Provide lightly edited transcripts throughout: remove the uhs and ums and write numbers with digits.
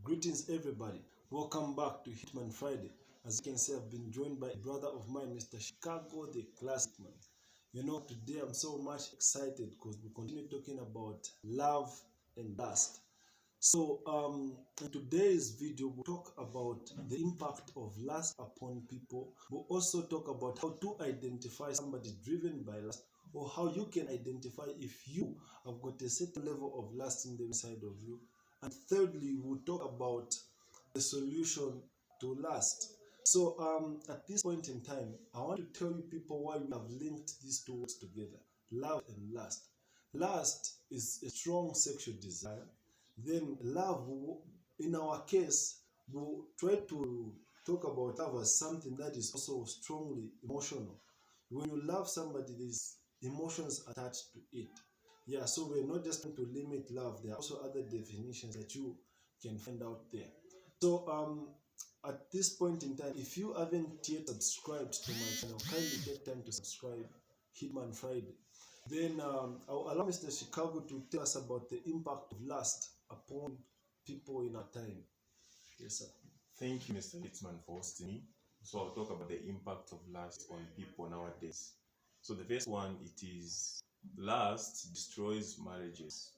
Greetings, everybody. Welcome back to Hitman Friday. As you can see, I've been joined by a brother of mine, Mr. Chicago, the classic man. Today I'm so much excited because we continue talking about love and lust. In today's video, we'll talk about the impact of lust upon people. We'll also talk about how to identify somebody driven by lust, or how you can identify if you have got a certain level of lust in the inside of you. And thirdly, we'll talk about the solution to lust. At this point in time, I want to tell you people why we have linked these two words together, love and lust. Lust is a strong sexual desire. Then love, in our case, we'll try to talk about love as something that is also strongly emotional. When you love somebody, there's emotions attached to it. Yeah, so we're not just going to limit love. There are also other definitions that you can find out there. At this point in time, if you haven't yet subscribed to my channel, kindly take time to subscribe, Hitman Friday. Then I'll allow Mr. Chicago to tell us about the impact of lust upon people in our time. Yes, sir. Thank you, Mr. Hitman, for hosting me. So I'll talk about the impact of lust on people nowadays. So the first one, it is lust destroys marriages.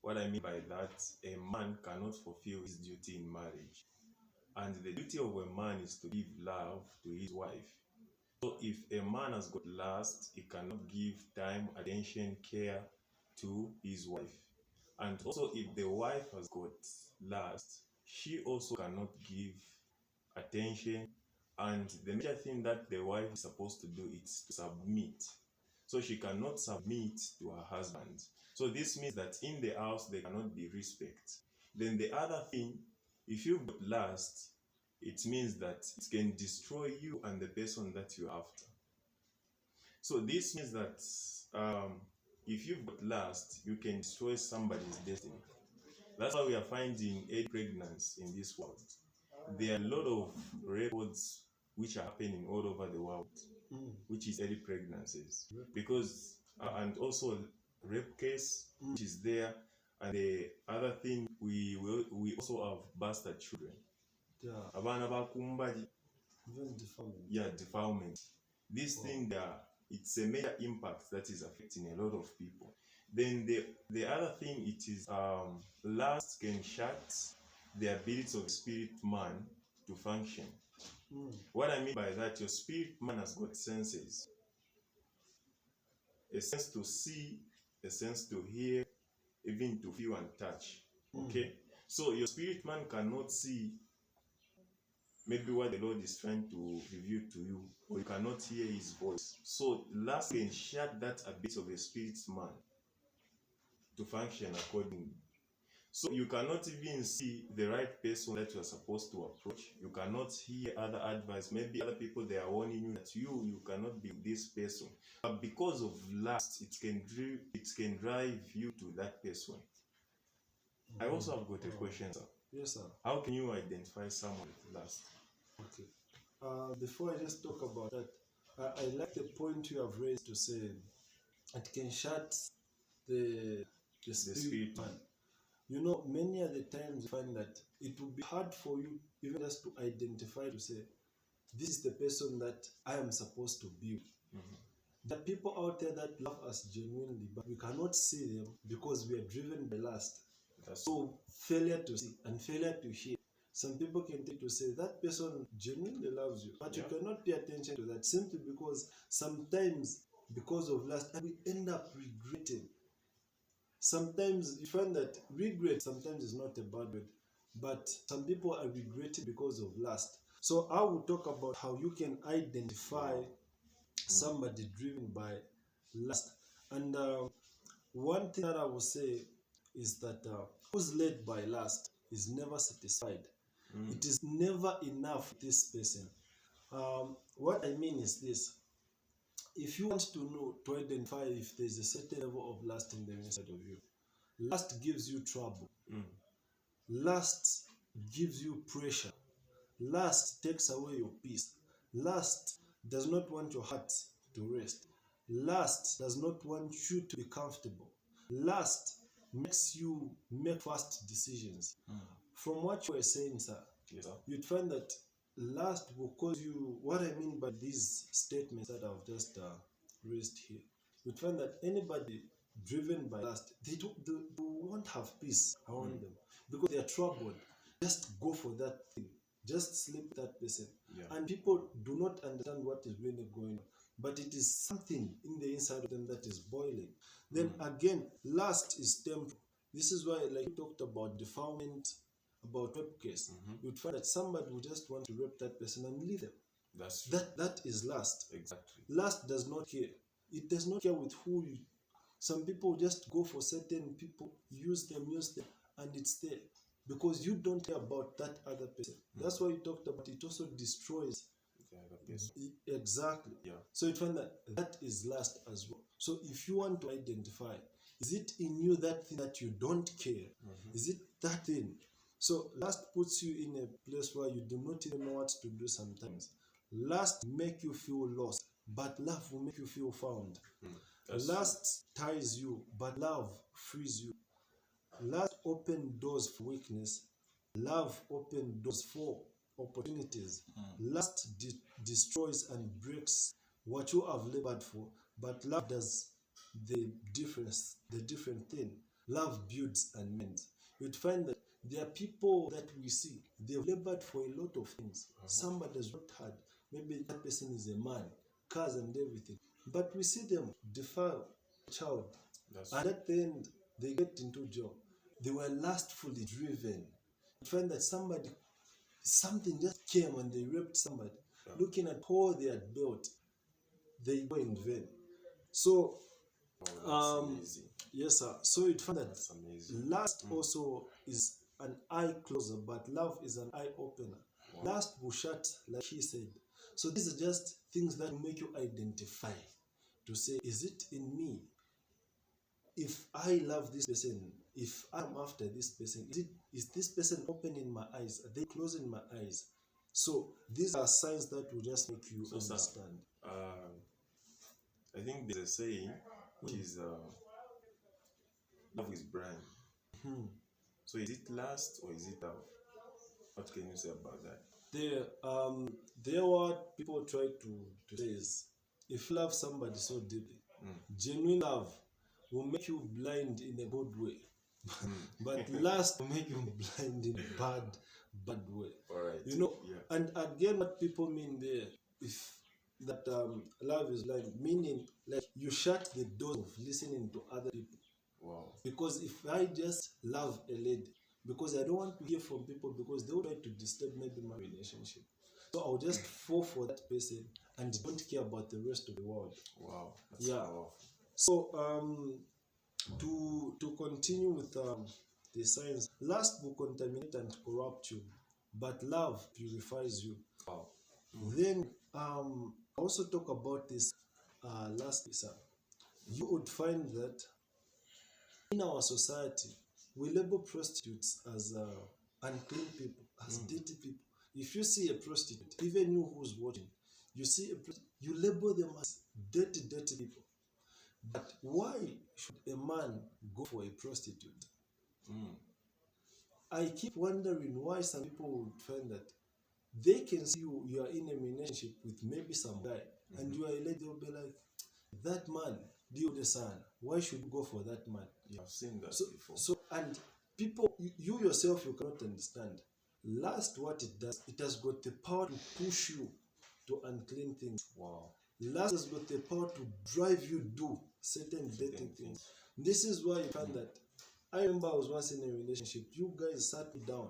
What I mean by that, a man cannot fulfill his duty in marriage. And the duty of a man is to give love to his wife. So if a man has got lust, he cannot give time, attention, care to his wife. And also if the wife has got lust, she also cannot give attention. And the major thing that the wife is supposed to do is to submit. So she cannot submit to her husband. So this means that in the house there cannot be respect. Then the other thing, if you've got lust, it means that it can destroy you and the person that you're after. So this means that if you've got lust, you can destroy somebody's destiny. That's why we are finding early pregnancy in this world. There are a lot of records which are happening all over the world, which is early pregnancies. Because, and also rape case, which is there. And the other thing, we also have bastard children. Yeah. Even defilement. Yeah, defilement. This thing there, it's a major impact that is affecting a lot of people. Then the other thing, it is lust can shut the ability of spirit man to function. What I mean by that, your spirit man has got senses. A sense to see, a sense to hear, even to feel and touch. Okay? So your spirit man cannot see maybe what the Lord is trying to reveal to you, or you cannot hear his voice. So lust can shut that ability of a spirit man to function accordingly. So you cannot even see the right person that you are supposed to approach. You cannot hear other advice. Maybe other people, they are warning you that you cannot be this person. But because of lust, it can drive you to that person. I also have got a question, sir. Yes, sir. How can you identify someone with lust? Okay. Before I just talk about that, I like the point you have raised to say it can shut the spirit man. Many of the times you find that it will be hard for you even just to identify, to say, this is the person that I am supposed to be with. There are people out there that love us genuinely, but we cannot see them because we are driven by lust. So failure to see and failure to hear. Some people can take to say that person genuinely loves you, but you cannot pay attention to that simply because sometimes, because of lust, we end up regretting. Sometimes you find that regret sometimes is not a bad word, but some people are regretting because of lust. So I will talk about how you can identify somebody driven by lust. And one thing that I will say is that who's led by lust is never satisfied. It is never enough for this person. What I mean is this. If you want to identify if there's a certain level of lust in the inside of you, lust gives you trouble. Lust gives you pressure. Lust takes away your peace. Lust does not want your heart to rest. Lust does not want you to be comfortable. Lust makes you make fast decisions. from what you were saying, sir, Yes, sir. you'd find that lust will cause you. What I mean by these statements that I've just raised here, you'd find that anybody driven by lust, they won't have peace around them because they are troubled. Just go for that thing. Just sleep with that person. Yeah. And people do not understand what is really going on. But it is something in the inside of them that is boiling. Then again, lust is temporal. This is why, like you talked about defilement, about rape case, you'd find that somebody will just want to rape that person and leave them. That's true. That is lust. Exactly. Lust does not care. It does not care with who you. Some people just go for certain people, use them, and it's there. Because you don't care about that other person. That's why you talked about it also destroys. Exactly. Yeah. So you find that is lust as well. So if you want to identify, is it in you that thing that you don't care? Is it that thing? So lust puts you in a place where you do not even know what to do sometimes. Lust make you feel lost, but love will make you feel found. Lust ties you, but love frees you. Lust open doors for weakness. Love open doors for opportunities. Lust destroys and breaks what you have labored for, but love does the different thing. Love builds and mends. You'd find that there are people that we see, they've labored for a lot of things. Somebody has worked hard. Maybe that person is a man, cars and everything. But we see them defile a child. And at the end, they get into jail. They were lustfully driven. You find that something just came and they raped somebody. Looking at all they had built, they go in vain. So, yes, sir. So you find that lust also is an eye closer, but love is an eye opener. Lust will shut, like he said. So these are just things that make you identify to say, is it in me? If I love this person, if I'm after this person, is this person opening my eyes? Are they closing my eyes? So these are signs that will just make you understand. I think there's a saying which is love is blind. So is it lust or is it love? What can you say about that? There what people try to say is, if you love somebody so deeply, genuine love will make you blind in a good way. But lust will make you blind in a bad way. All right. You know, and again, what people mean there, if that love is blind, meaning like you shut the door of listening to other people. Wow. Because if I just love a lady, because I don't want to hear from people because they will try to disturb maybe my relationship. So I'll just fall for that person and don't care about the rest of the world. Wow. That's powerful. So to continue with the signs, lust will contaminate and corrupt you, but love purifies you. Wow. Then also talk about this last sir. You would find that in our society we label prostitutes as unclean people, as dirty people. If you see a prostitute, even you who's watching, you see you label them as dirty people. But why should a man go for a prostitute? I keep wondering why some people would find that they can see you are in a relationship with maybe some guy, and you are a lady, they'll be like, that man, deal the son. Why should you go for that man? Yeah, I've seen that before. So, and people, you yourself, you cannot understand. Lust, what it does, it has got the power to push you to unclean things. Wow. Lust has got the power to drive you do certain dirty things. This is why you find that. I remember I was once in a relationship. You guys sat me down,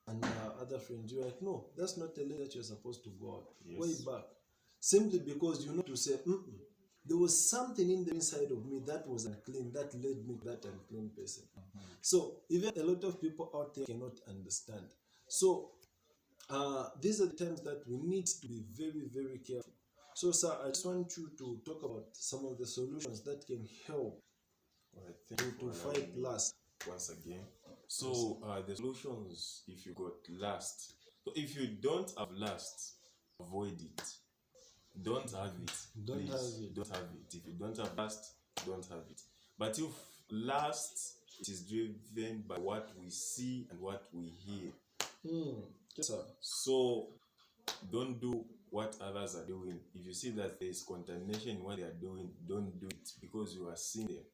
and other friends, you're like, no, that's not the lady that you're supposed to go out. Yes. Way back. Simply because you know to say, there was something in the inside of me that was unclean, that led me to that unclean person. So even a lot of people out there cannot understand. So these are the times that we need to be very, very careful. So, sir, I just want you to talk about some of the solutions that can help to fight lust. Once again. So, the solutions, if you got lust. So, if you don't have lust, avoid it. Don't have it. Don't have it. If you don't have lust, don't have it. But if lust it is driven by what we see and what we hear. Yes, sir. So don't do what others are doing. If you see that there is contamination in what they are doing, don't do it because you are seeing them.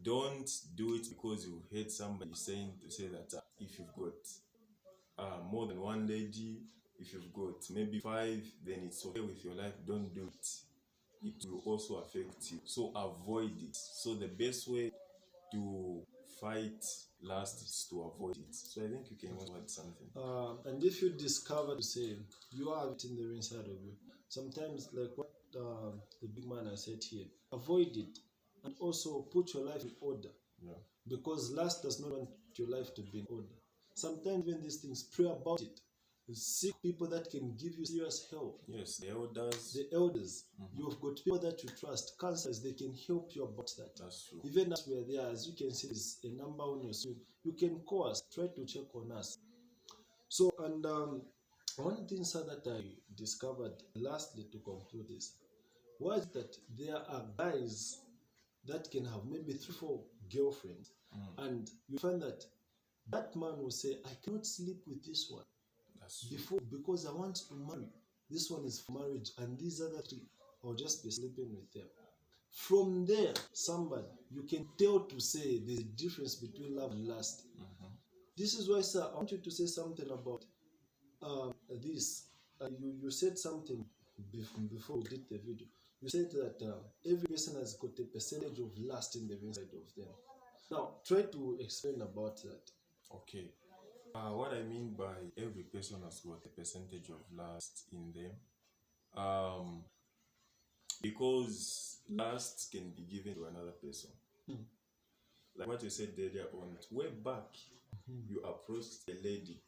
Don't do it because you heard somebody saying to say that if you've got more than one lady, if you've got maybe 5, then it's okay with your life. Don't do it. It will also affect you. So avoid it. So the best way to fight lust is to avoid it. So I think you can add something. And if you discover to say you have it in the inside of you, sometimes like what the big man has said here, avoid it and also put your life in order. Yeah. Because lust does not want your life to be in order. Sometimes when these things, pray about it. Seek people that can give you serious help. Yes, the elders. The elders. You've got people that you trust. Counselors, they can help you about that. That's true. Even as we are there, as you can see, there's a number on your screen. You can call us, try to check on us. So, and one thing, sir, that I discovered lastly to conclude this was that there are guys that can have maybe 3-4 girlfriends, and you find that that man will say, I cannot sleep with this one because I want to marry. This one is for marriage, and these other 3, I'll just be sleeping with them. From there, somebody, you can tell to say there's a difference between love and lust. This is why, sir, I want you to say something about this. You said something before we did the video. You said that every person has got a percentage of lust in the inside of them. Now, try to explain about that. Okay. What I mean by every person has got a percentage of lust in them, because lust can be given to another person. Like what you said earlier on, way back, you approached a lady.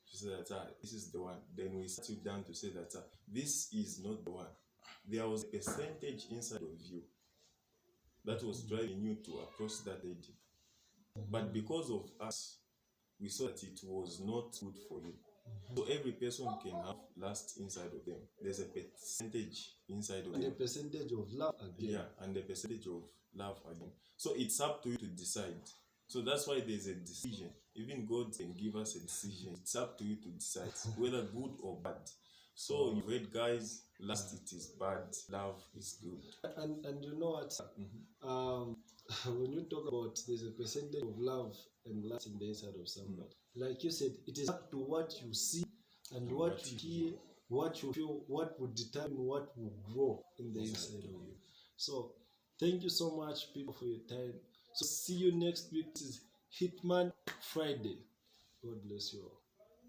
She said that this is the one. Then we sat you down to say that this is not the one. There was a percentage inside of you that was driving you to approach that lady. But because of us, we saw that it was not good for you. So every person can have lust inside of them. There's a percentage inside of them. And a percentage of love again. Yeah, and a percentage of love again. So it's up to you to decide. So that's why there's a decision. Even God can give us a decision. It's up to you to decide whether good or bad. So you've heard, guys, lust it is bad, love is good. And you know what? When you talk about there's a percentage of love and lust in the inside of somebody, like you said, it is up to what you see and what you hear, what you feel, what will determine what will grow in the inside of you. So thank you so much, people, for your time. So see you next week. This is Hitman Friday. God bless you all.